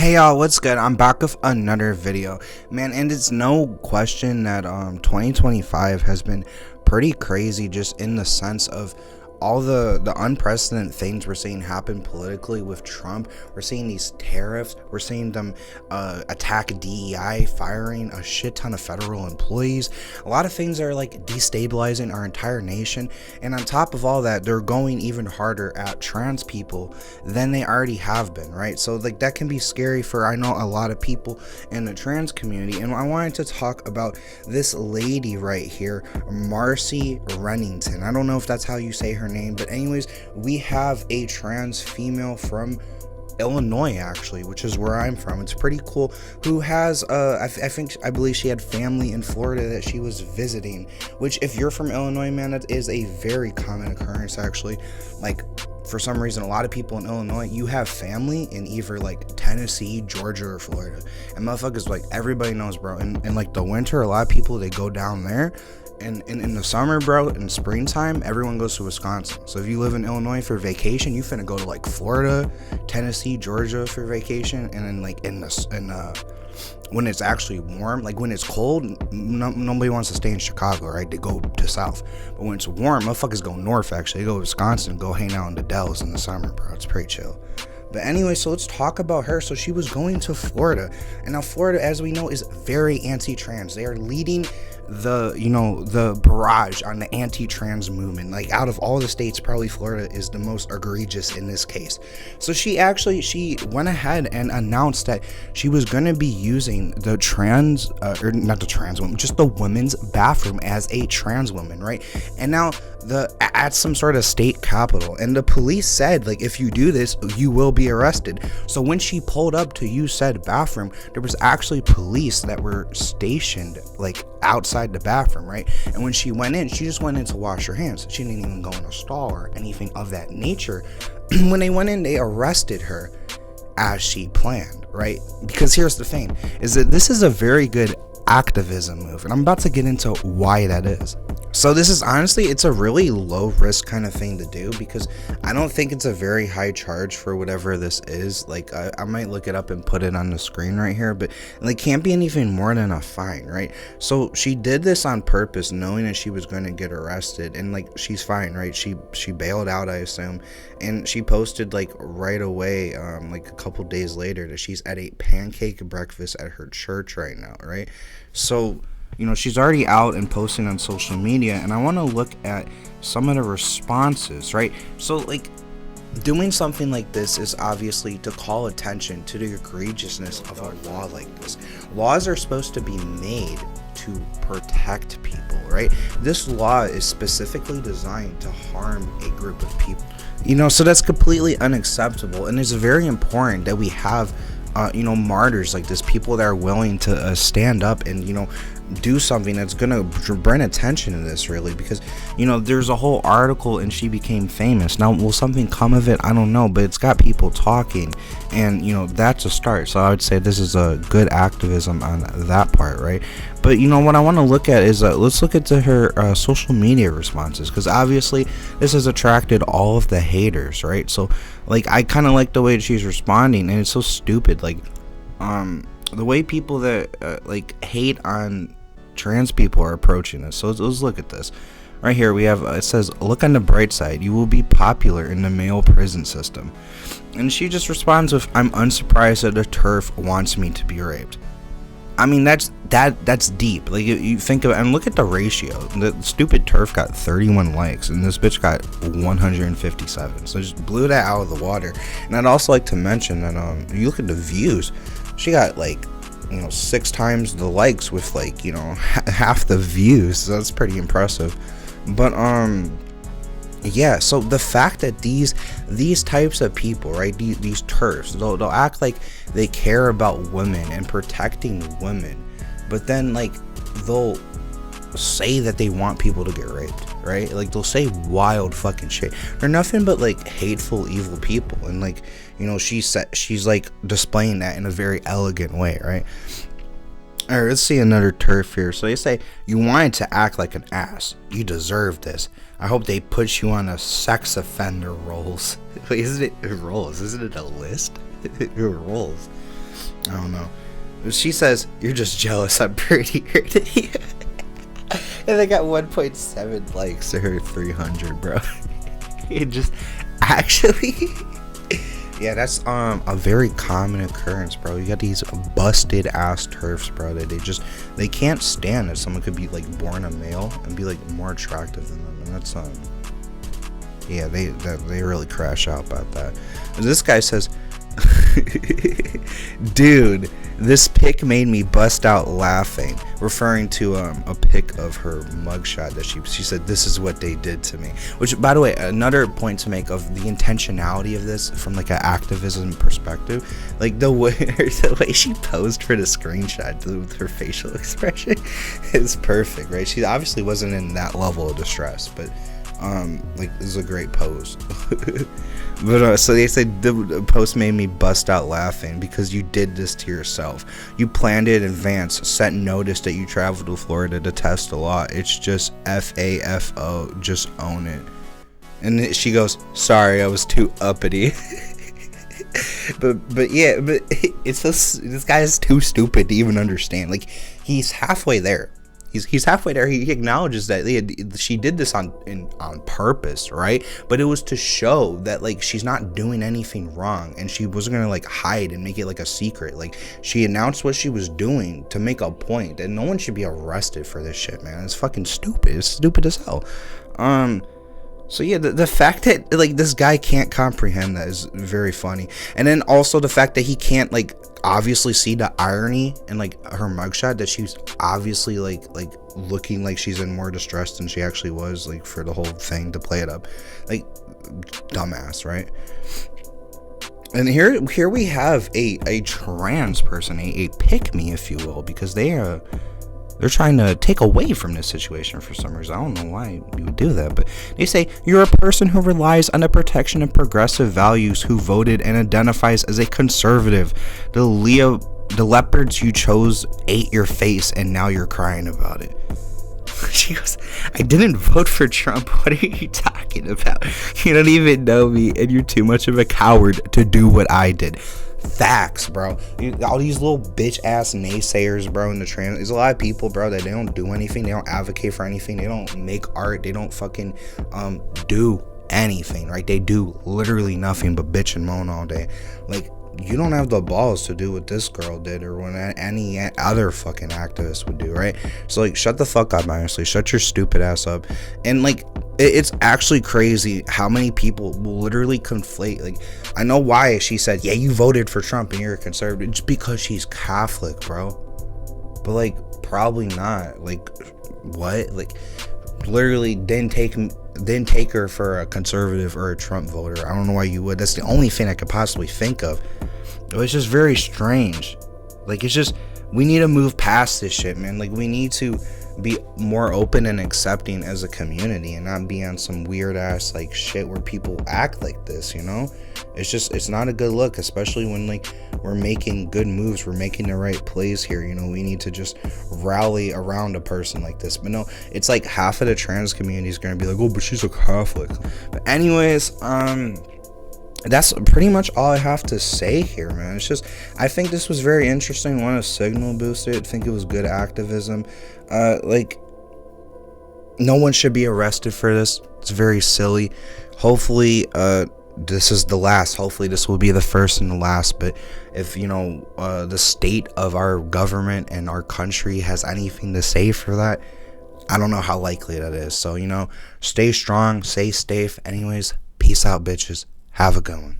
Hey y'all, what's good? I'm back with another video, man, and it's no question that 2025 has been pretty crazy, just in the sense of all the unprecedented things we're seeing happen politically with Trump. We're seeing these tariffs, we're seeing them attack DEI, firing a shit ton of federal employees. A lot of things are like destabilizing our entire nation, and on top of all that, they're going even harder at trans people than they already have been, right? So like that can be scary for, I know, a lot of people in the trans community. And I wanted to talk about this lady right here, Marcy Rheintgen. I don't know if that's how you say her name, but anyways, we have a trans female from Illinois, actually, which is where I'm from. It's pretty cool. Who has I believe she had family in Florida that she was visiting, which, if you're from Illinois, man, that is a very common occurrence, actually. Like, for some reason, a lot of people in Illinois, you have family in either like Tennessee, Georgia, or Florida, and motherfuckers, like, everybody knows, bro. And like the winter, a lot of people, they go down there. And in the summer, bro, in springtime, everyone goes to Wisconsin. So if you live in Illinois for vacation, you finna go to like Florida, Tennessee, Georgia for vacation. And then like when it's actually warm, like when it's cold, nobody wants to stay in Chicago, right? They go to south. But when it's warm, motherfuckers go north, actually. They go to Wisconsin, go hang out in the Dells in the summer, bro. It's pretty chill. But anyway, so let's talk about her. So she was going to Florida, and now Florida, as we know, is very anti-trans. They are leading the barrage on the anti-trans movement. Like, out of all the states, probably Florida is the most egregious in this case. So she went ahead and announced that she was going to be using the just the women's bathroom as a trans woman, right? And now at some sort of state capitol, and the police said, like, if you do this, you will be arrested. So when she pulled up to use said bathroom, there was actually police that were stationed like outside the bathroom, right? And when she went in, she just went in to wash her hands. She didn't even go in a stall or anything of that nature. When they went in, they arrested her as she planned, right? Because here's the thing, is that this is a very good activism move, and I'm about to get into why that is. So this is, honestly, it's a really low risk kind of thing to do, because I don't think it's a very high charge for whatever this is. Like, I might look it up and put it on the screen right here, but like, can't be anything more than a fine, right? So she did this on purpose, knowing that she was going to get arrested, and like, she's fine, right? She bailed out, I assume, and she posted like right away, like a couple days later, that she's at a pancake breakfast at her church right now, right? So, you know, she's already out and posting on social media, and I want to look at some of the responses, right? So, like, doing something like this is obviously to call attention to the egregiousness of a law like this. Laws are supposed to be made to protect people, right? This law is specifically designed to harm a group of people. You know, so that's completely unacceptable, and it's very important that we have martyrs like this, people that are willing to stand up and, do something that's gonna bring attention to this, really, because, there's a whole article and she became famous. Now, will something come of it? I don't know, but it's got people talking, and, that's a start. So I would say this is a good activism on that part, right? But, what I want to look at is, let's look into her social media responses, because obviously this has attracted all of the haters, right? So, like, I kind of like the way she's responding, and it's so stupid. Like, the way people that hate on trans people are approaching this. So let's look at this. Right here we have, it says, "Look on the bright side, you will be popular in the male prison system." And she just responds with, "I'm unsurprised that the TERF wants me to be raped." I mean, that's deep. Like, you think of it, and look at the ratio. The stupid TERF got 31 likes, and this bitch got 157. So just blew that out of the water. And I'd also like to mention that you look at the views, she got 6 times the likes with half the views. So that's pretty impressive. But yeah, so the fact that these types of people, right, these TERFs, they'll act like they care about women and protecting women, but then they'll say that they want people to get raped, right? Like, they'll say wild fucking shit. They're nothing but hateful, evil people, and she's displaying that in a very elegant way, right? Alright, let's see another TERF here. So they say, "You wanted to act like an ass. You deserve this. I hope they put you on a sex offender rolls." Wait, isn't it rolls? Isn't it a list? It rolls. I don't know. She says, "You're just jealous. I'm prettier than you." And they got 1.7 likes to her 300, bro. It just actually, yeah, that's a very common occurrence, bro. You got these busted ass turfs, bro, that they can't stand that someone could be like born a male and be like more attractive than them, and that's yeah, they really crash out about that. And this guy says, "Dude, this pic made me bust out laughing," referring to a pic of her mugshot that she said, "This is what they did to me." Which, by the way, another point to make of the intentionality of this from like an activism perspective, like the way she posed for the screenshot with her facial expression is perfect, right? She obviously wasn't in that level of distress, but like, this is a great pose. But so they said the post made me bust out laughing because you did this to yourself. You planned it in advance, sent notice that you traveled to Florida to test the law. It's just FAFO, just own it. And she goes, "Sorry, I was too uppity." but yeah, but it's this guy is too stupid to even understand. Like, he's halfway there. He's halfway there. He acknowledges that she did this on purpose, right? But it was to show that, like, she's not doing anything wrong, and she wasn't gonna like hide and make it like a secret. Like, she announced what she was doing to make a point, and no one should be arrested for this shit, man. It's fucking stupid. It's stupid as hell. So yeah, the fact that like this guy can't comprehend that is very funny. And then also the fact that he can't like obviously see the irony in like her mugshot, that she's obviously like looking like she's in more distress than she actually was, like, for the whole thing to play it up. Like, dumbass, right? And here we have a trans person, a pick-me, if you will, because they're trying to take away from this situation for some reason. I don't know why you would do that, but they say, "You're a person who relies on the protection of progressive values, who voted and identifies as a conservative. The leopards you chose ate your face, and now you're crying about it." She goes, "I didn't vote for Trump. What are you talking about? You don't even know me, and you're too much of a coward to do what I did." Facts, bro. All these little bitch ass naysayers, bro, in the trans, there's a lot of people, bro, that they don't do anything. They don't advocate for anything. They don't make art. They don't fucking do anything, right? They do literally nothing but bitch and moan all day. Like, you don't have the balls to do what this girl did, or what any other fucking activist would do, right? So, like, shut the fuck up, honestly. Shut your stupid ass up. And, like, it's actually crazy how many people will literally conflate. Like, I know why she said, "Yeah, you voted for Trump and you're a conservative," just because she's Catholic, bro. But, like, probably not. Like, what? Like, literally didn't take her for a conservative or a Trump voter. I don't know why you would. That's the only thing I could possibly think of. It's just very strange. Like, it's just, we need to move past this shit, man. Like, we need to be more open and accepting as a community, and not be on some weird ass like shit where people act like this, you know? It's not a good look, especially when, like, we're making good moves, we're making the right plays here, you know? We need to just rally around a person like this. But no, it's like half of the trans community is gonna be like, "Oh, but she's a Catholic." But anyways, that's pretty much all I have to say here, man. It's just, I think this was very interesting. I want to signal boost it. I think it was good activism. Like, no one should be arrested for this. It's very silly. Hopefully, this is the last. Hopefully this will be the first and the last. But if, you know, the state of our government and our country has anything to say for that, I don't know how likely that is. So, you know, stay strong, stay safe. Anyways, peace out, bitches. Have a good one.